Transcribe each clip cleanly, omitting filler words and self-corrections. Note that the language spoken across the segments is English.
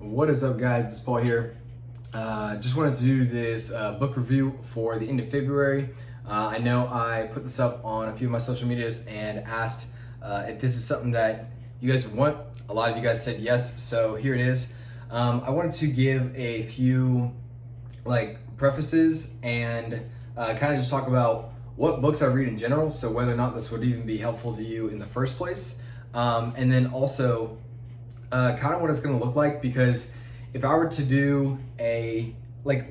What is up, guys? It's Paul here. Just wanted to do this book review for the end of February. I know I put this up on a few of my social medias and asked if this is something that you guys would want. A lot of you guys said yes, so here it is. I wanted to give a few prefaces and kind of just talk about what books I read in general, so whether or not this would even be helpful to you in the first place. And then also kind of what it's going to look like, because if I were to do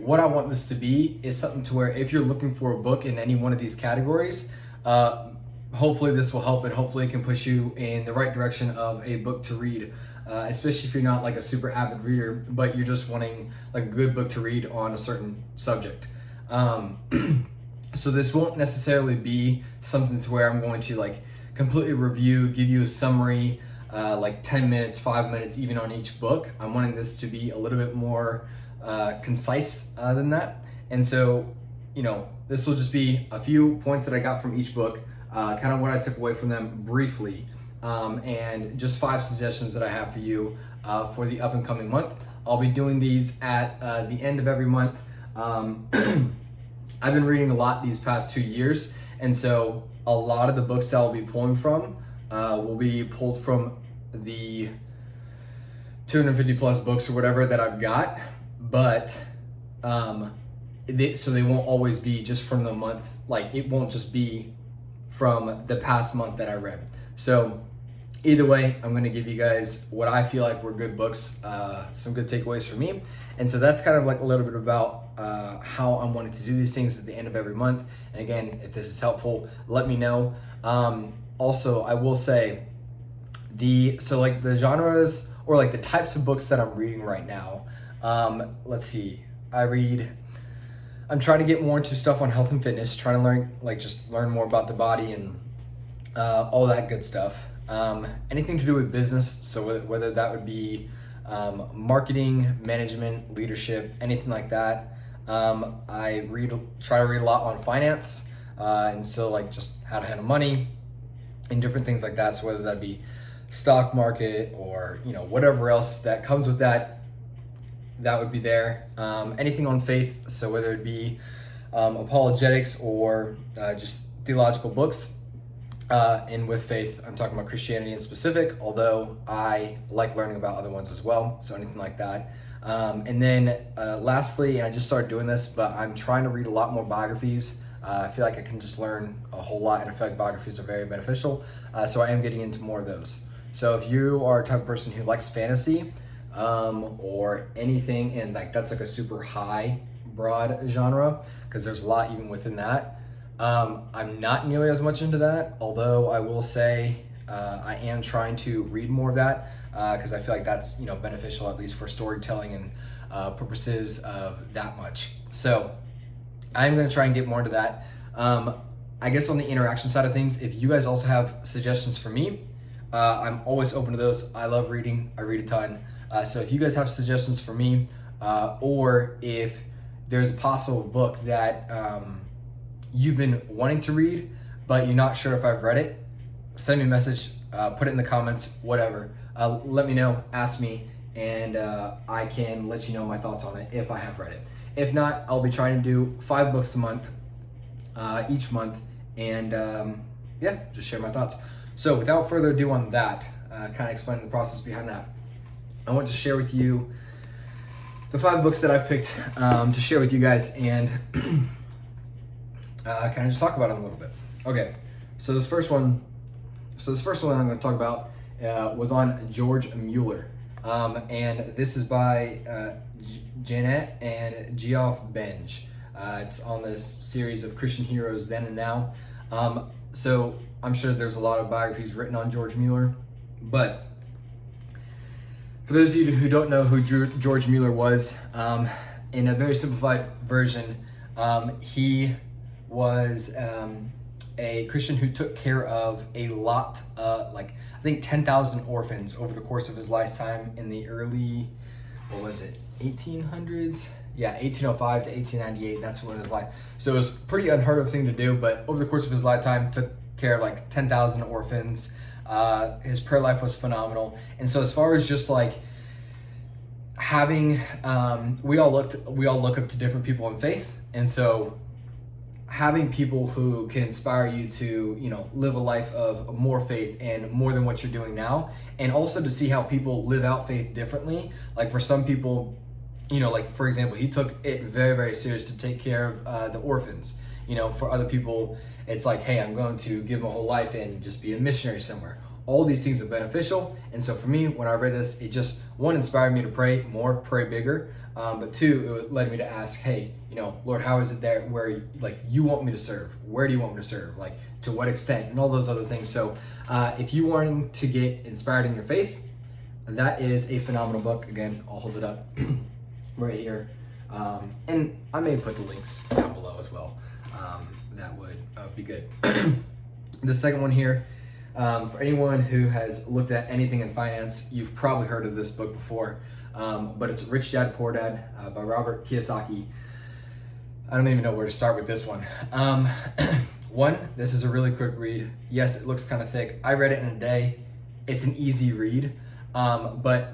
what I want this to be is something to where if you're looking for a book in any one of these categories, hopefully this will help, and hopefully it can push you in the right direction of a book to read, especially if you're not like a super avid reader, but you're just wanting like a good book to read on a certain subject. So this won't necessarily be something to where I'm going to completely review, give you a summary, 10 minutes, 5 minutes, even on each book. I'm wanting this to be a little bit more concise than that. And so, this will just be a few points that I got from each book, kind of what I took away from them briefly, and just 5 suggestions that I have for you for the up and coming month. I'll be doing these at the end of every month. I've been reading a lot these past 2 years, and so a lot of the books that I'll be pulling from will be pulled from the 250 plus books or whatever that I've got, but so they won't always be just from the month. It won't just be from the past month that I read. So either way, I'm going to give you guys what I feel like were good books, some good takeaways for me. And so that's kind of a little bit about how I'm wanting to do these things at the end of every month. And again, if this is helpful, let me know. Also, I will say the genres or the types of books that I'm reading right now. Let's see. I'm trying to get more into stuff on health and fitness, trying to learn more about the body and all that good stuff. Anything to do with business, so whether that would be marketing, management, leadership, anything like that. I try to read a lot on finance, and so just how to handle money and different things like that. So whether that be stock market or whatever else that comes with that would be there. Anything on faith, so whether it be apologetics or just theological books. And with faith, I'm talking about Christianity in specific, although I like learning about other ones as well, so anything like that. And then lastly, and I just started doing this, but I'm trying to read a lot more biographies. I feel like I can just learn a whole lot, and I feel like biographies are very beneficial, so I am getting into more of those. So if you are a type of person who likes fantasy or anything, and that's a super high, broad genre, because there's a lot even within that. I'm not nearly as much into that, although I will say I am trying to read more of that because I feel like that's beneficial, at least for storytelling and purposes of that much. So I'm going to try and get more into that. I guess on the interaction side of things, if you guys also have suggestions for me, I'm always open to those. I love reading. I read a ton. So if you guys have suggestions for me, or if there's a possible book that you've been wanting to read, but you're not sure if I've read it, send me a message, put it in the comments, whatever. Let me know, ask me, and I can let you know my thoughts on it if I have read it. If not, I'll be trying to do 5 books a month, each month, and just share my thoughts. So without further ado on that, kind of explaining the process behind that, I want to share with you the 5 books that I've picked to share with you guys, and kind of just talk about them a little bit. Okay, so this first one I'm going to talk about was on George Mueller, and this is by Janet and Geoff Benj. It's on this series of Christian heroes then and now. So I'm sure there's a lot of biographies written on George Mueller, but for those of you who don't know who George Mueller was, in a very simplified version, he was a Christian who took care of a lot, I think 10,000 orphans over the course of his lifetime in the early, 1800s? Yeah, 1805 to 1898, that's what it was like. So it was a pretty unheard of thing to do, but over the course of his lifetime, took care of 10,000 orphans. His prayer life was phenomenal. And so as far as just having we all look up to different people in faith, and so having people who can inspire you to, live a life of more faith and more than what you're doing now, and also to see how people live out faith differently. Like for some people, like for example, he took it very, very serious to take care of the orphans. For other people, it's like, hey, I'm going to give my whole life and just be a missionary somewhere. All these things are beneficial. And so for me, when I read this, it just, one, inspired me to pray more, pray bigger. But two, it led me to ask, hey, Lord, how is it there where you want me to serve? Where do you want me to serve? Like, to what extent? And all those other things. So if you want to get inspired in your faith, that is a phenomenal book. Again, I'll hold it up right here. And I may put the links down below as well. That would be good. The second one here, for anyone who has looked at anything in finance, you've probably heard of this book before, but it's Rich Dad, Poor Dad by Robert Kiyosaki. I don't even know where to start with this one. One, this is a really quick read. Yes, it looks kind of thick. I read it in a day. It's an easy read, but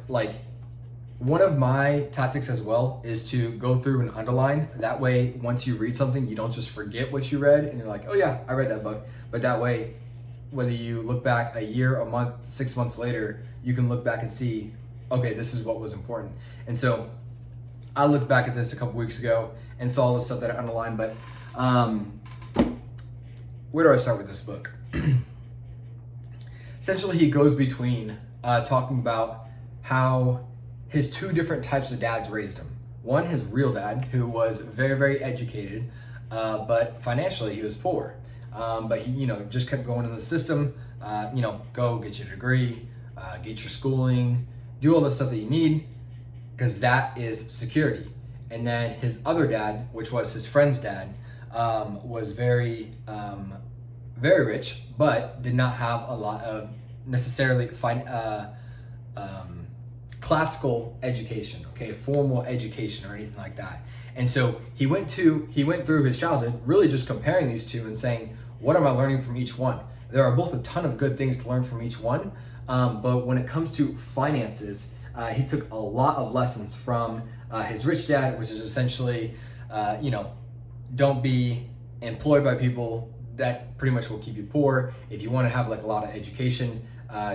one of my tactics as well is to go through and underline. That way, once you read something, you don't just forget what you read and you're like, oh yeah, I read that book. But that way, whether you look back a year, a month, 6 months later, you can look back and see, okay, this is what was important. And so I looked back at this a couple weeks ago and saw all the stuff that I underlined, but where do I start with this book? Essentially, he goes between talking about how his two different types of dads raised him. One, his real dad, who was very, very educated, but financially he was poor. But he, just kept going in the system, go get your degree, get your schooling, do all the stuff that you need, because that is security. And then his other dad, which was his friend's dad, was very, very rich, but did not have a lot of necessarily classical education, formal education or anything like that. And so he went through his childhood really just comparing these two and saying, what am I learning from each one? There are both a ton of good things to learn from each one, but when it comes to finances, he took a lot of lessons from his rich dad, which is essentially, don't be employed by people that pretty much will keep you poor. If you want to have a lot of education,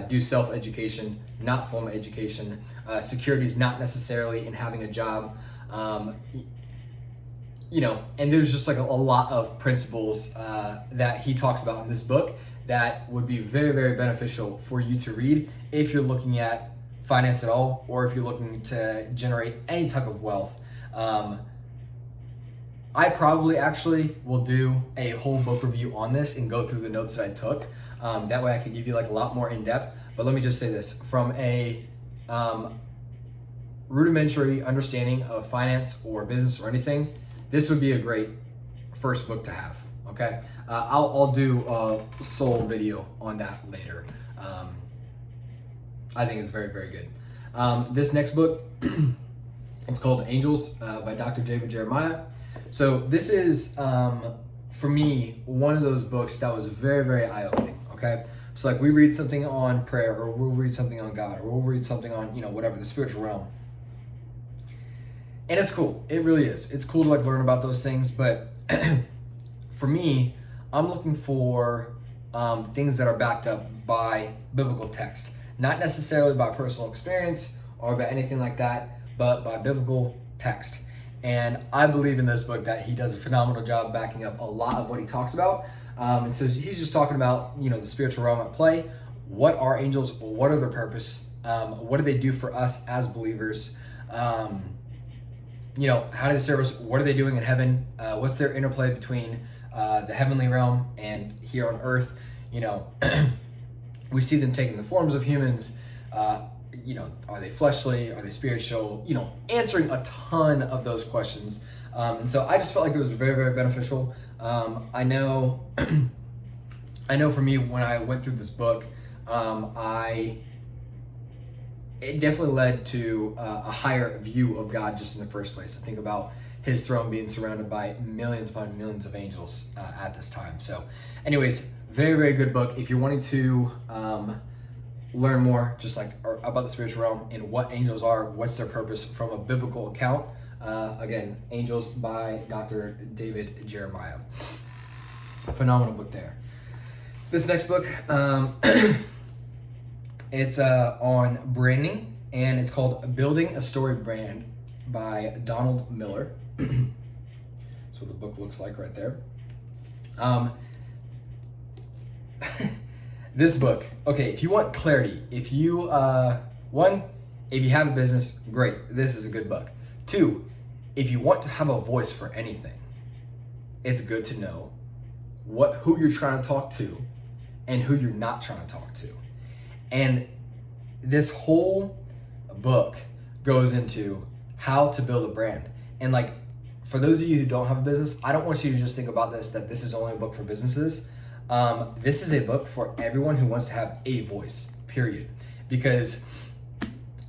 do self-education, not formal education. Security is not necessarily in having a job. And there's just a lot of principles that he talks about in this book that would be very, very beneficial for you to read if you're looking at finance at all, or if you're looking to generate any type of wealth. I probably actually will do a whole book review on this and go through the notes that I took. That way I can give you a lot more in depth. But let me just say this, from a rudimentary understanding of finance or business or anything, this would be a great first book to have, okay? I'll do a sole video on that later. I think it's very, very good. This next book, it's called Angels by Dr. David Jeremiah. So this is, for me, one of those books that was very, very eye-opening, okay? So we read something on prayer, or we'll read something on God, or we'll read something on, whatever, the spiritual realm. And it's cool. It really is. It's cool to learn about those things. But for me, I'm looking for things that are backed up by biblical text. Not necessarily by personal experience or by anything like that, but by biblical text. And I believe in this book that he does a phenomenal job backing up a lot of what he talks about. And so he's just talking about, the spiritual realm at play. What are angels? What are their purpose? What do they do for us as believers? How do they serve us? What are they doing in heaven? What's their interplay between the heavenly realm and here on earth? We see them taking the forms of humans. Are they fleshly? Are they spiritual? Answering a ton of those questions. And so I just felt like it was very, very beneficial. I know for me, when I went through this book, it definitely led to a higher view of God just in the first place. To think about his throne being surrounded by millions upon millions of angels at this time. So anyways, very, very good book. If you're wanting to learn more just like about the spiritual realm and what angels are, what's their purpose from a biblical account. Again, Angels by Dr. David Jeremiah. Phenomenal book there. This next book, it's on branding, and it's called Building a Story Brand by Donald Mueller. That's what the book looks like right there. This book, okay, if you want clarity, if you, if you have a business, great, this is a good book. 2, if you want to have a voice for anything, it's good to know who you're trying to talk to and who you're not trying to talk to. And this whole book goes into how to build a brand. And like, for those of you who don't have a business, I don't want you to just think about that this is only a book for businesses. This is a book for everyone who wants to have a voice, period. Because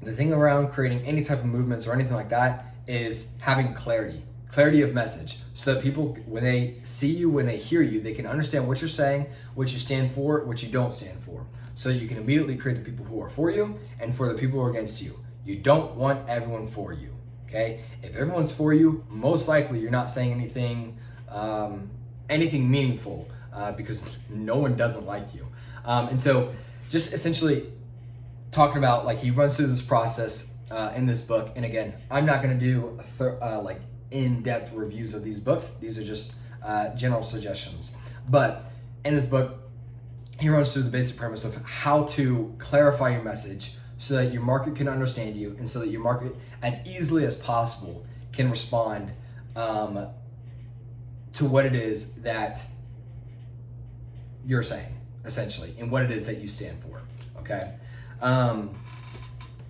the thing around creating any type of movements or anything like that is having clarity of message, so that people, when they see you, when they hear you, they can understand what you're saying, what you stand for, what you don't stand for. So you can immediately create the people who are for you and for the people who are against you. You don't want everyone for you, okay? If everyone's for you, most likely you're not saying anything meaningful, because no one doesn't like you. And so just essentially talking about, like, he runs through this process in this book. And again, I'm not going to do like in-depth reviews of these books. These are just general suggestions. But in this book, he runs through the basic premise of how to clarify your message so that your market can understand you, and so that your market, as easily as possible, can respond to what it is that you're saying, essentially, and what it is that you stand for, okay?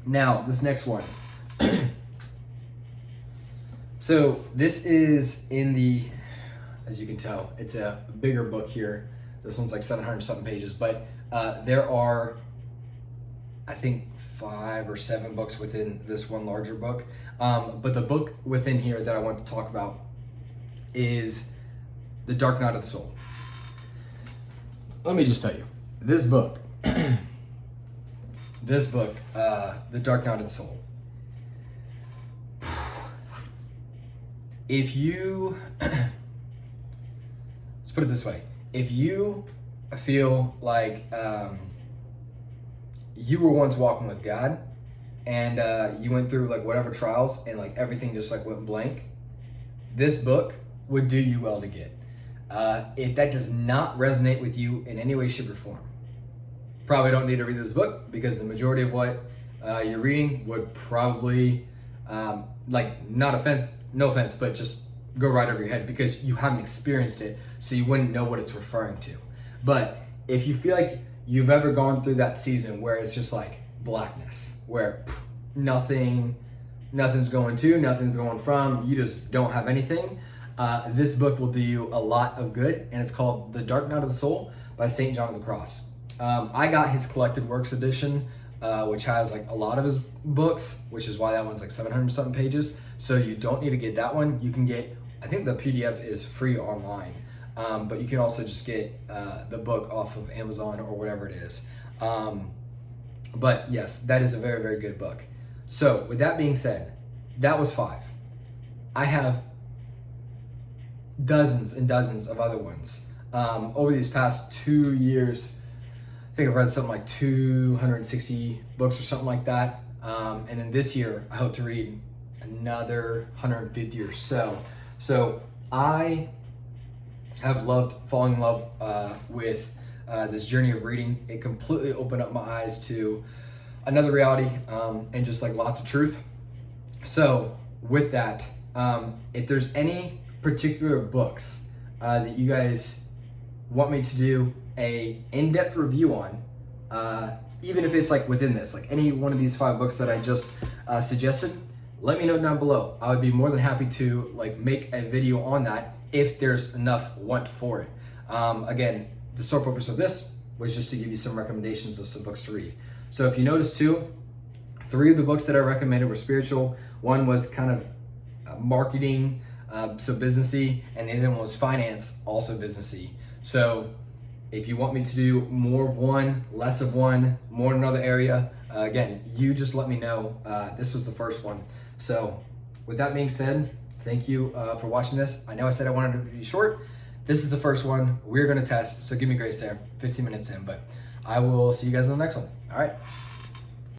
Now, this next one. So this is in the, as you can tell, it's a bigger book here. This one's like 700 something pages, but there are, I think, 5 or 7 books within this one larger book. But the book within here that I want to talk about is The Dark Night of the Soul. Let me just tell you, this book, The Dark Night of the Soul, if you, let's put it this way, if you feel like you were once walking with God, and you went through like whatever trials, and like everything just like went blank, this book would do you well to get. If that does not resonate with you in any way, shape, or form, probably don't need to read this book, because the majority of what you're reading would probably, like, no offense, but just go right over your head, because you haven't experienced it, so you wouldn't know what it's referring to. But if you feel like you've ever gone through that season where it's just like blackness, where nothing's going to, nothing's going from, you just don't have anything, this book will do you a lot of good, and it's called The Dark Night of the Soul by St. John of the Cross. I got his collected works edition, which has like a lot of his books, which is why that one's like 700 something pages. So you don't need to get that one. You can get, I think the PDF is free online, but you can also just get the book off of Amazon or whatever it is. But yes, that is a very, very good book. So with that being said, that was 5. I have dozens and dozens of other ones. Over these past 2 years, I think I've read something like 260 books or something like that. And then this year, I hope to read another 150 or so. So I have fallen in love with this journey of reading. It completely opened up my eyes to another reality, and just like lots of truth. So with that, if there's any particular books that you guys want me to do a in-depth review on, even if it's like within this, like any one of these 5 books that I just suggested, let me know down below. I would be more than happy to like make a video on that if there's enough want for it. Again, the sole purpose of this was just to give you some recommendations of some books to read. So if you notice too, 3 of the books that I recommended were spiritual. One was kind of marketing, so businessy, and the other one was finance, also businessy. So If you want me to do more of one, less of one, more in another area, again, you just let me know. This was the first one. So with that being said, thank you for watching this. I know I said I wanted it to be short. This is the first one we're gonna test, so give me grace there. 15 minutes in, but I will see you guys in the next one. All right.